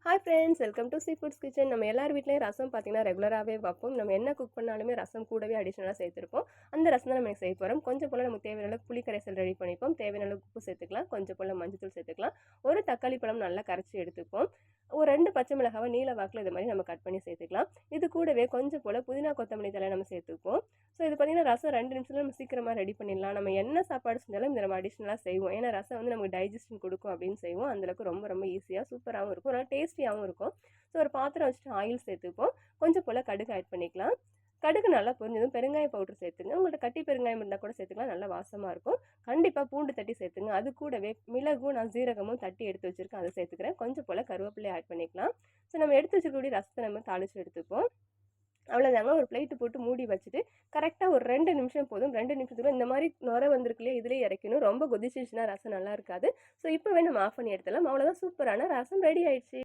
Hi friends, welcome to sea foods kitchen. நம்ம எல்லார் வீட்லேயும் ரசம் பார்த்தீங்கன்னா ரெகுலராகவே வைப்போம். நம்ம என்ன குக் பண்ணாலுமே ரசம் கூடவே அடிஷ்னலாக சேர்த்துருப்போம். அந்த ரசம் தான் நம்ம செய்ய போகிறோம். கொஞ்சம் போல் நமக்கு தேவையான அளவுக்கு புளி கரைசல் ரெடி பண்ணிப்போம். தேவையான அளவுக்கு உப்பு சேர்த்துக்கலாம். கொஞ்சம் போல் மஞ்சத்தூள் சேர்த்துக்கலாம். ஒரு தக்காளி பழம் நல்லா கரைச்சி எடுத்துப்போம். ஒரு 2 பச்சை மிளகாவை நீல வாக்கில் இது மாதிரி நம்ம கட் பண்ணி சேர்த்துக்கலாம். இது கூடவே கொஞ்சம் போல் புதினா கொத்தமல்லி தழை நம்ம சேர்த்துப்போம். ஸோ இது பார்த்தீங்கன்னா ரசம் 2 நிமிஷத்தில் நம்ம சீக்கிரமாக ரெடி பண்ணிடலாம். நம்ம என்ன சாப்பாடு செஞ்சாலும் இதை நம்ம அடிஷ்னலாக செய்வோம். ஏன்னா ரசம் வந்து நமக்கு டைஜஷன் கொடுக்கும் அப்படின்னு செய்வோம். அந்தளவுக்கு ரொம்ப ரொம்ப ஈஸியாக சூப்பராகவும் இருக்கும், நல்லா டேஸ்டியாகவும் இருக்கும். ஸோ ஒரு பாத்திரம் வச்சுட்டு ஆயில் சேர்த்துப்போம். கொஞ்சம் போல் கடுகு ஆட் பண்ணிக்கலாம். கடுகு நல்லா பொரிஞ்சதும் பெருங்காய பவுடர் சேர்த்துங்க. உங்கள்கிட்ட கட்டி பெருங்காயம் இருந்தால் கூட சேர்த்துக்கலாம், நல்லா வாசமாக இருக்கும். கண்டிப்பாக பூண்டு தட்டி சேர்த்துங்க. அது கூடவே மிளகும் நான் சீரகமும் தட்டி எடுத்து வச்சுருக்கேன், அதை சேர்த்துக்கிறேன். கொஞ்சம் போல் கருவேப்பிலை ஆட் பண்ணிக்கலாம். ஸோ நம்ம எடுத்து வச்சுக்கூடிய ரசத்தை நம்ம தாளித்து எடுத்துப்போம். அவ்வளோதாங்க. ஒரு பிளேட்டு போட்டு மூடி வச்சுட்டு கரெக்டாக ஒரு 2 நிமிஷம் போதும். 2 நிமிஷத்துக்குள்ள இந்த மாதிரி நுரை வந்திருக்கு இல்லையா, இதிலே இறக்கணும். ரொம்ப கொதிச்சிச்சுன்னா ரசம் நல்லா இருக்காது. ஸோ இப்போவே நம்ம ஆஃப் பண்ணி எடுத்துடலாம். அவ்வளோதான், சூப்பரான ரசம் ரெடி ஆயிடுச்சு.